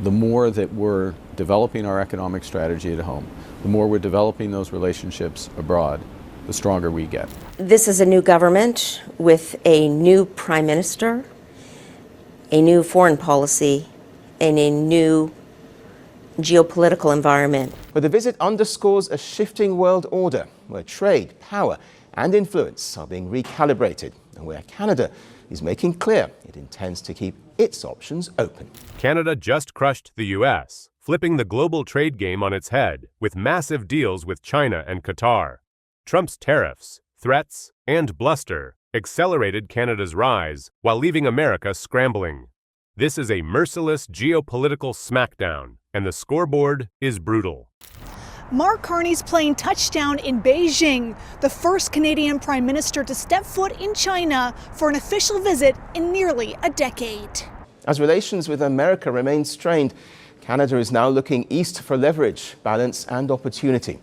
the more that we're developing our economic strategy at home, the more we're developing those relationships abroad, the stronger we get. This is a new government with a new prime minister, a new foreign policy, and a new geopolitical environment. But the visit underscores a shifting world order where trade, power, and influence are being recalibrated, and where Canada is making clear it intends to keep its options open. Canada just crushed the U.S., flipping the global trade game on its head with massive deals with China and Qatar. Trump's tariffs, threats, and bluster accelerated Canada's rise while leaving America scrambling. This is a merciless geopolitical smackdown, and the scoreboard is brutal. Mark Carney's plane touched down in Beijing, the first Canadian Prime Minister to step foot in China for an official visit in nearly a decade. As relations with America remain strained, Canada is now looking east for leverage, balance, and opportunity.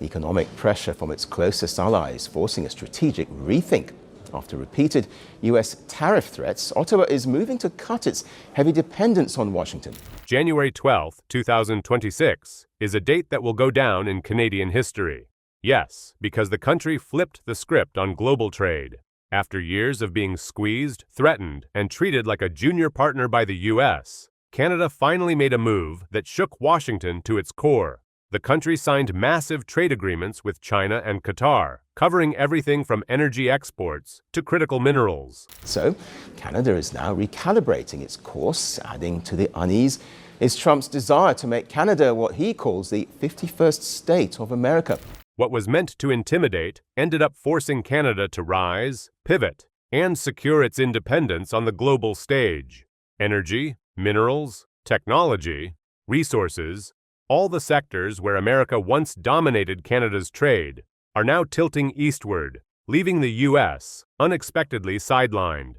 Economic pressure from its closest allies forcing a strategic rethink. After repeated U.S. tariff threats, Ottawa is moving to cut its heavy dependence on Washington. January 12, 2026 is a date that will go down in Canadian history. Yes, because the country flipped the script on global trade. After years of being squeezed, threatened, and treated like a junior partner by the U.S., Canada finally made a move that shook Washington to its core. The country signed massive trade agreements with China and Qatar, covering everything from energy exports to critical minerals. So, Canada is now recalibrating its course. Adding to the unease is Trump's desire to make Canada what he calls the 51st state of America. What was meant to intimidate ended up forcing Canada to rise, pivot, and secure its independence on the global stage. Energy, minerals, technology, resources, all the sectors where America once dominated Canada's trade are now tilting eastward, leaving the U.S. unexpectedly sidelined.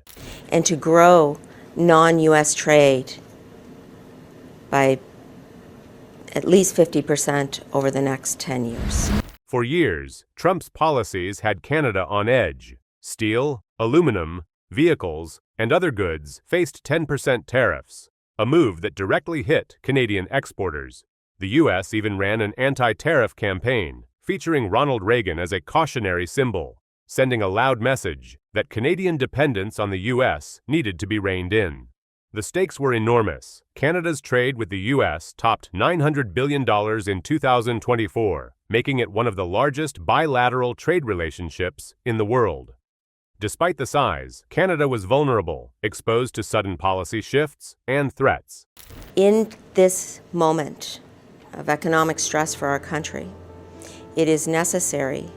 And to grow non-U.S. trade by at least 50% over the next 10 years. For years, Trump's policies had Canada on edge. Steel, aluminum, vehicles, and other goods faced 10% tariffs, a move that directly hit Canadian exporters. The U.S. even ran an anti-tariff campaign, featuring Ronald Reagan as a cautionary symbol, sending a loud message that Canadian dependence on the U.S. needed to be reined in. The stakes were enormous. Canada's trade with the U.S. topped $900 billion in 2024, making it one of the largest bilateral trade relationships in the world. Despite the size, Canada was vulnerable, exposed to sudden policy shifts and threats. In this moment of economic stress for our country, it is necessary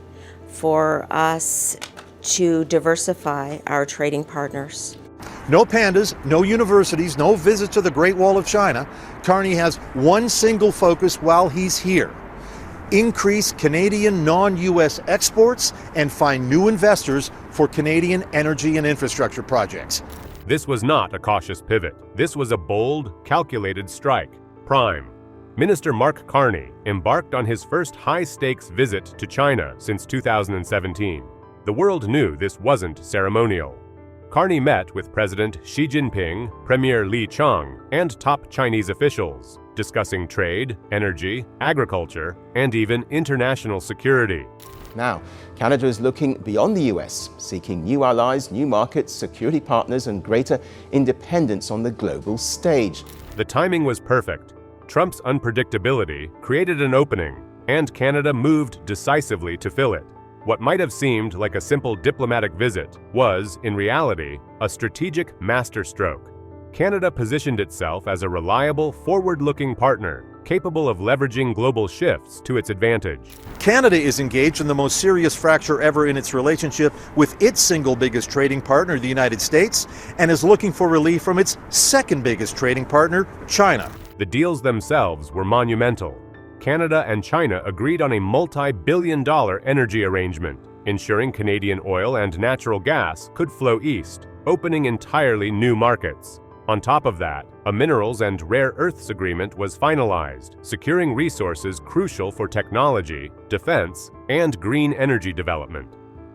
for us to diversify our trading partners. No pandas, no universities, no visits to the Great Wall of China. Carney has one single focus while he's here: increase Canadian non-U.S. exports and find new investors for Canadian energy and infrastructure projects. This was not a cautious pivot. This was a bold, calculated strike. Prime Minister Mark Carney embarked on his first high-stakes visit to China since 2017. The world knew this wasn't ceremonial. Carney met with President Xi Jinping, Premier Li Qiang, and top Chinese officials, discussing trade, energy, agriculture, and even international security. Now, Canada is looking beyond the US, seeking new allies, new markets, security partners, and greater independence on the global stage. The timing was perfect. Trump's unpredictability created an opening, and Canada moved decisively to fill it. What might have seemed like a simple diplomatic visit was, in reality, a strategic masterstroke. Canada positioned itself as a reliable, forward-looking partner, capable of leveraging global shifts to its advantage. Canada is engaged in the most serious fracture ever in its relationship with its single biggest trading partner, the United States, and is looking for relief from its second biggest trading partner, China. The deals themselves were monumental. Canada and China agreed on a multi-billion-dollar energy arrangement, ensuring Canadian oil and natural gas could flow east, opening entirely new markets. On top of that, a minerals and rare earths agreement was finalized, securing resources crucial for technology, defense, and green energy development.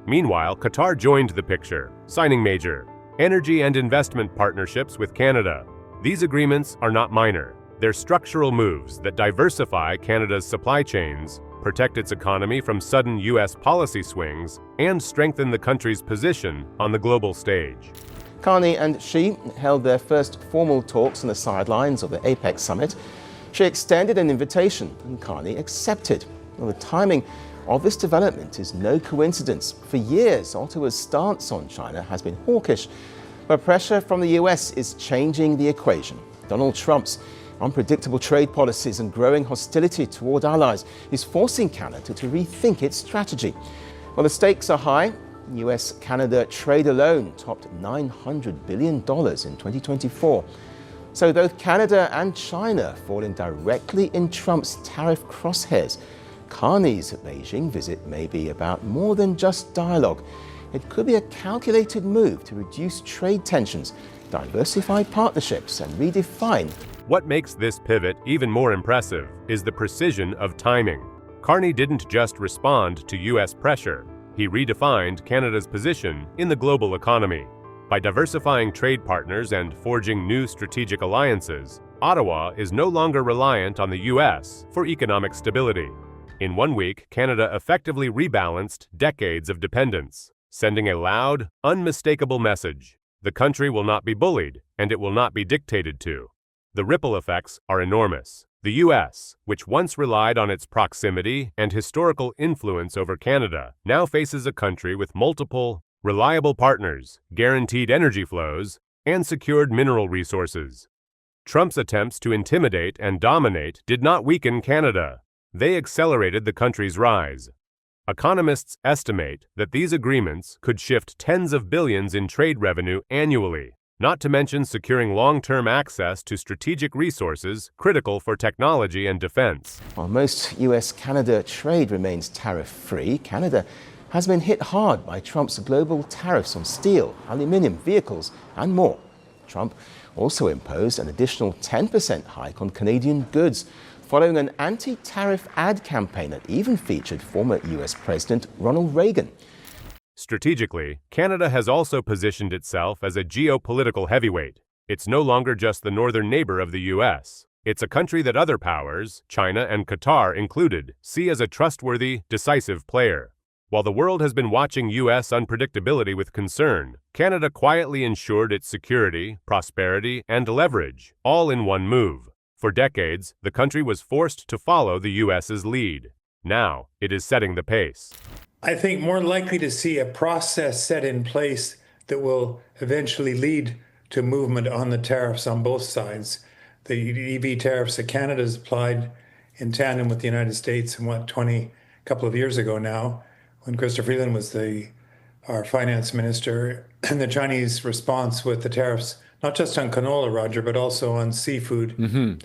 Meanwhile, Qatar joined the picture, signing major energy and investment partnerships with Canada. These agreements are not minor. They're structural moves that diversify Canada's supply chains, protect its economy from sudden U.S. policy swings, and strengthen the country's position on the global stage. Carney and Xi held their first formal talks on the sidelines of the APEC summit. Xi extended an invitation and Carney accepted. Well, the timing of this development is no coincidence. For years, Ottawa's stance on China has been hawkish, but pressure from the US is changing the equation. Donald Trump's unpredictable trade policies and growing hostility toward allies is forcing Canada to rethink its strategy. Well, the stakes are high. US-Canada trade alone topped $900 billion in 2024. So both Canada and China falling directly in Trump's tariff crosshairs. Carney's Beijing visit may be about more than just dialogue. It could be a calculated move to reduce trade tensions, diversify partnerships, and redefine. What makes this pivot even more impressive is the precision of timing. Carney didn't just respond to U.S. pressure. He redefined Canada's position in the global economy. By diversifying trade partners and forging new strategic alliances, Ottawa is no longer reliant on the U.S. for economic stability. In 1 week, Canada effectively rebalanced decades of dependence, sending a loud, unmistakable message. The country will not be bullied, and it will not be dictated to. The ripple effects are enormous. The U.S., which once relied on its proximity and historical influence over Canada, now faces a country with multiple, reliable partners, guaranteed energy flows, and secured mineral resources. Trump's attempts to intimidate and dominate did not weaken Canada. They accelerated the country's rise. Economists estimate that these agreements could shift tens of billions in trade revenue annually, not to mention securing long-term access to strategic resources critical for technology and defense. While most US-Canada trade remains tariff-free, Canada has been hit hard by Trump's global tariffs on steel, aluminium, vehicles, and more. Trump also imposed an additional 10% hike on Canadian goods, following an anti-tariff ad campaign that even featured former US President Ronald Reagan. Strategically, Canada has also positioned itself as a geopolitical heavyweight. It's no longer just the northern neighbor of the U.S. It's a country that other powers, China and Qatar included, see as a trustworthy, decisive player. While the world has been watching U.S. unpredictability with concern, Canada quietly ensured its security, prosperity, and leverage, all in one move. For decades, the country was forced to follow the U.S.'s lead. Now, it is setting the pace. I think more likely to see a process set in place that will eventually lead to movement on the tariffs on both sides. The EV tariffs that Canada's applied in tandem with the United States in a couple of years ago now, when Chrysler Freeland was our finance minister, and the Chinese response with the tariffs, not just on canola, Roger, but also on seafood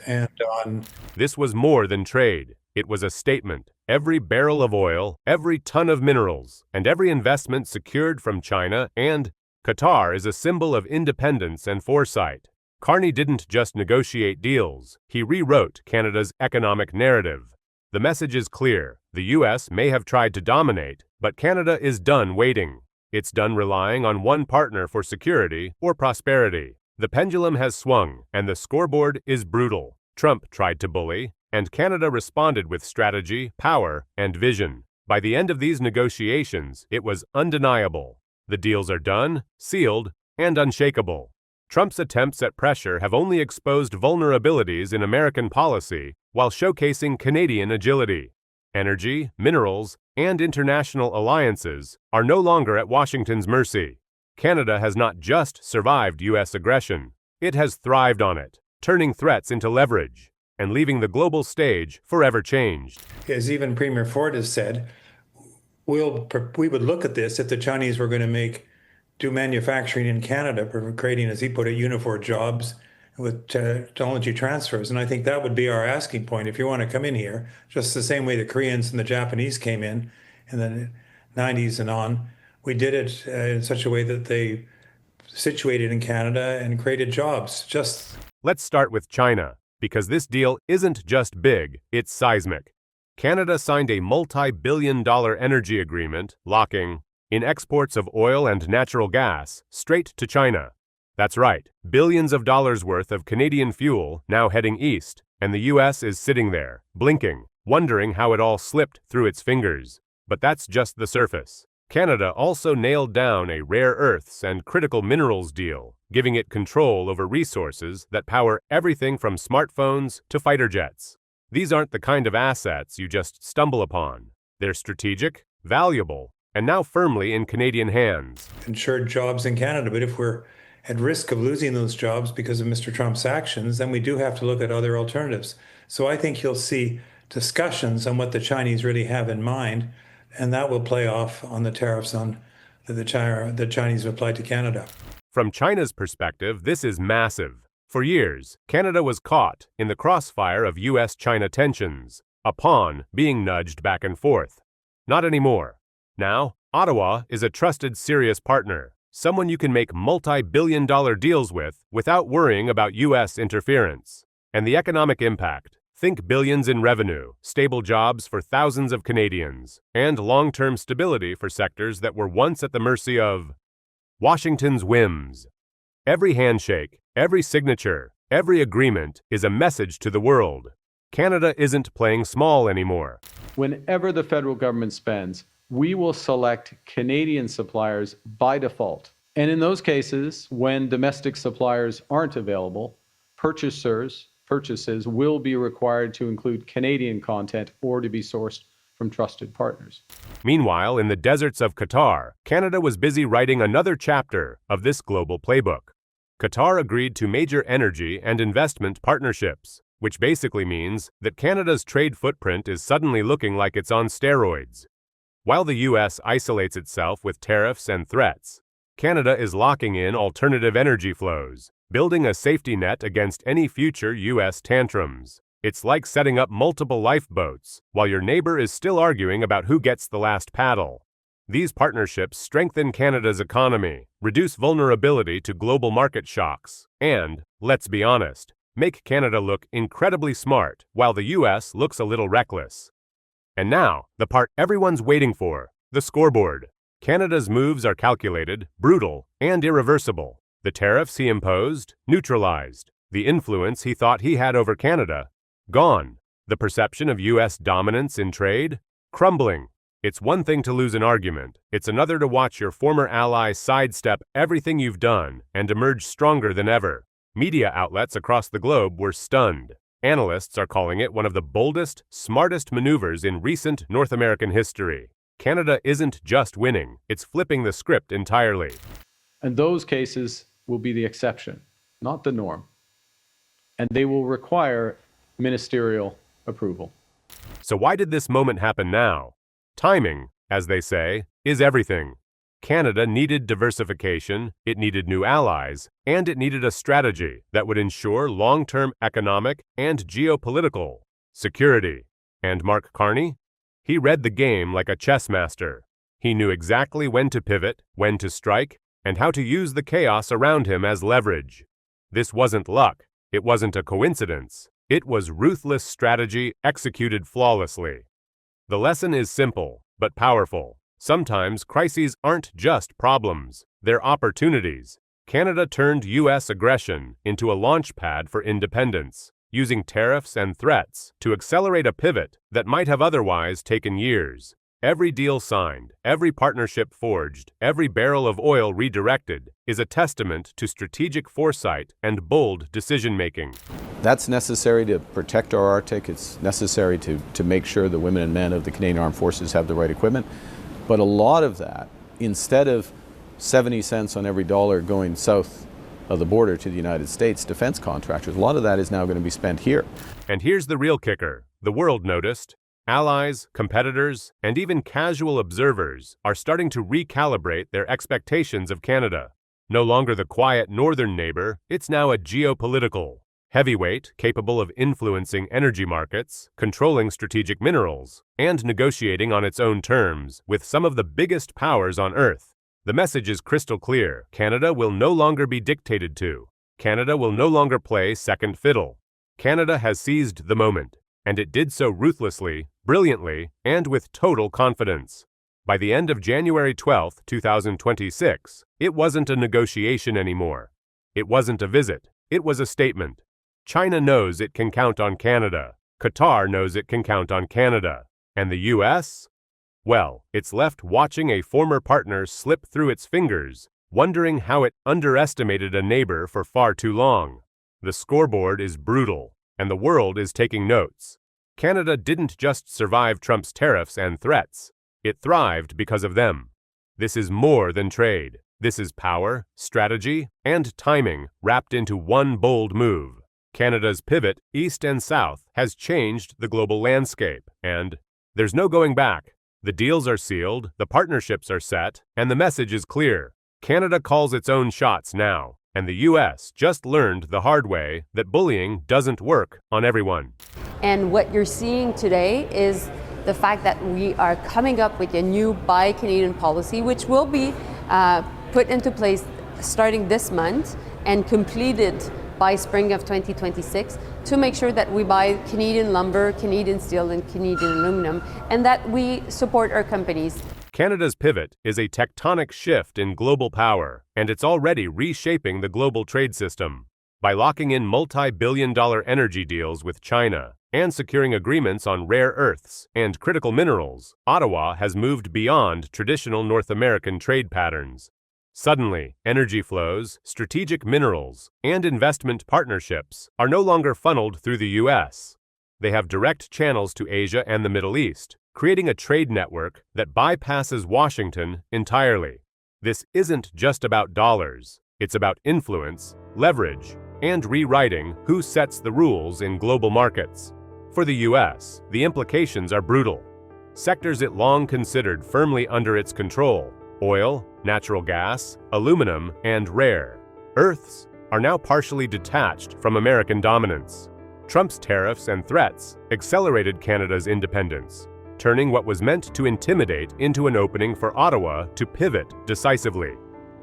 and on... This was more than trade. It was a statement. Every barrel of oil, every ton of minerals, and every investment secured from China and Qatar is a symbol of independence and foresight. Carney didn't just negotiate deals. He rewrote Canada's economic narrative. The message is clear. The U.S. may have tried to dominate, but Canada is done waiting. It's done relying on one partner for security or prosperity. The pendulum has swung, and the scoreboard is brutal. Trump tried to bully, and Canada responded with strategy, power, and vision. By the end of these negotiations, it was undeniable. The deals are done, sealed, and unshakable. Trump's attempts at pressure have only exposed vulnerabilities in American policy while showcasing Canadian agility. Energy, minerals, and international alliances are no longer at Washington's mercy. Canada has not just survived U.S. aggression, it has thrived on it, turning threats into leverage and leaving the global stage forever changed. As even Premier Ford has said, we would look at this if the Chinese were going to do manufacturing in Canada, creating, as he put it, uniform jobs with technology transfers. And I think that would be our asking point. If you want to come in here, just the same way the Koreans and the Japanese came in the 90s and on, we did it in such a way that they situated in Canada and created jobs. Let's start with China, because this deal isn't just big, it's seismic. Canada signed a multi-billion-dollar energy agreement locking in exports of oil and natural gas straight to China. That's right, billions of dollars worth of Canadian fuel now heading east, and the US is sitting there, blinking, wondering how it all slipped through its fingers. But that's just the surface. Canada also nailed down a rare earths and critical minerals deal, giving it control over resources that power everything from smartphones to fighter jets. These aren't the kind of assets you just stumble upon. They're strategic, valuable, and now firmly in Canadian hands. Ensured jobs in Canada, but if we're at risk of losing those jobs because of Mr. Trump's actions, then we do have to look at other alternatives. So I think you'll see discussions on what the Chinese really have in mind, and that will play off on the tariffs on the Chinese applied to Canada. From China's perspective, this is massive. For years, Canada was caught in the crossfire of US-China tensions, a pawn being nudged back and forth. Not anymore. Now, Ottawa is a trusted, serious partner, someone you can make multi-billion-dollar deals with without worrying about US interference. And the economic impact. Think billions in revenue, stable jobs for thousands of Canadians, and long-term stability for sectors that were once at the mercy of Washington's whims. Every handshake, every signature, every agreement is a message to the world. Canada isn't playing small anymore. Whenever the federal government spends, we will select Canadian suppliers by default. And in those cases, when domestic suppliers aren't available, purchases will be required to include Canadian content or to be sourced from trusted partners. Meanwhile, in the deserts of Qatar, Canada was busy writing another chapter of this global playbook. Qatar agreed to major energy and investment partnerships, which basically means that Canada's trade footprint is suddenly looking like it's on steroids. While the US isolates itself with tariffs and threats, Canada is locking in alternative energy flows, building a safety net against any future US tantrums. It's like setting up multiple lifeboats while your neighbor is still arguing about who gets the last paddle. These partnerships strengthen Canada's economy, reduce vulnerability to global market shocks, and, let's be honest, make Canada look incredibly smart while the US looks a little reckless. And now, the part everyone's waiting for, the scoreboard. Canada's moves are calculated, brutal, and irreversible. The tariffs he imposed, neutralized. The influence he thought he had over Canada, gone. The perception of US dominance in trade, crumbling. It's one thing to lose an argument. It's another to watch your former ally sidestep everything you've done and emerge stronger than ever. Media outlets across the globe were stunned. Analysts are calling it one of the boldest, smartest maneuvers in recent North American history. Canada isn't just winning, it's flipping the script entirely. And those cases will be the exception, not the norm. And they will require ministerial approval. So why did this moment happen now? Timing, as they say, is everything. Canada needed diversification, it needed new allies, and it needed a strategy that would ensure long-term economic and geopolitical security. And markcarney? He read the game like a chess master. He knew exactly when to pivot, when to strike, and how to use the chaos around him as leverage. This wasn't luck. It wasn't a coincidence. It was ruthless strategy executed flawlessly. The lesson is simple, but powerful. Sometimes crises aren't just problems, they're opportunities. Canada turned US aggression into a launch pad for independence, using tariffs and threats to accelerate a pivot that might have otherwise taken years. Every deal signed, every partnership forged, every barrel of oil redirected is a testament to strategic foresight and bold decision-making. That's necessary to protect our Arctic. It's necessary to make sure the women and men of the Canadian Armed Forces have the right equipment. But a lot of that, instead of 70 cents on every dollar going south of the border to the United States defense contractors, a lot of that is now going to be spent here. And here's the real kicker. The world noticed. Allies, competitors, and even casual observers are starting to recalibrate their expectations of Canada. No longer the quiet northern neighbor, it's now a geopolitical heavyweight capable of influencing energy markets, controlling strategic minerals, and negotiating on its own terms with some of the biggest powers on Earth. The message is crystal clear. Canada will no longer be dictated to. Canada will no longer play second fiddle. Canada has seized the moment, and it did so ruthlessly, brilliantly, and with total confidence. By the end of January 12, 2026, it wasn't a negotiation anymore. It wasn't a visit, it was a statement. China knows it can count on Canada. Qatar knows it can count on Canada. And the US? Well, it's left watching a former partner slip through its fingers, wondering how it underestimated a neighbor for far too long. The scoreboard is brutal, and the world is taking notes. Canada didn't just survive Trump's tariffs and threats. It thrived because of them. This is more than trade. This is power, strategy, and timing wrapped into one bold move. Canada's pivot, east and south, has changed the global landscape, and there's no going back. The deals are sealed, the partnerships are set, and the message is clear. Canada calls its own shots now, and the US just learned the hard way that bullying doesn't work on everyone. And what you're seeing today is the fact that we are coming up with a new Buy Canadian policy, which will be put into place starting this month and completed by spring of 2026 to make sure that we buy Canadian lumber, Canadian steel, and Canadian aluminum, and that we support our companies. Canada's pivot is a tectonic shift in global power, and it's already reshaping the global trade system. By locking in multi-billion-dollar energy deals with China and securing agreements on rare earths and critical minerals, Ottawa has moved beyond traditional North American trade patterns. Suddenly, energy flows, strategic minerals, and investment partnerships are no longer funneled through the U.S. They have direct channels to Asia and the Middle East, creating a trade network that bypasses Washington entirely. This isn't just about dollars. It's about influence, leverage, and rewriting who sets the rules in global markets. For the U.S., the implications are brutal. Sectors it long considered firmly under its control, oil, natural gas, aluminum, and rare earths, are now partially detached from American dominance. Trump's tariffs and threats accelerated Canada's independence, turning what was meant to intimidate into an opening for Ottawa to pivot decisively.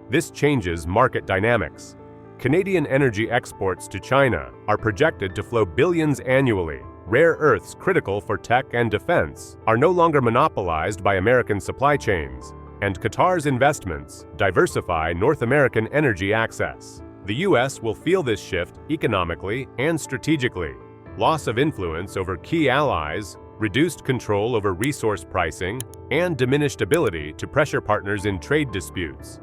This changes market dynamics. Canadian energy exports to China are projected to flow billions annually. Rare earths critical for tech and defense are no longer monopolized by American supply chains, and Qatar's investments diversify North American energy access. The U.S. will feel this shift economically and strategically. Loss of influence over key allies, reduced control over resource pricing, and diminished ability to pressure partners in trade disputes.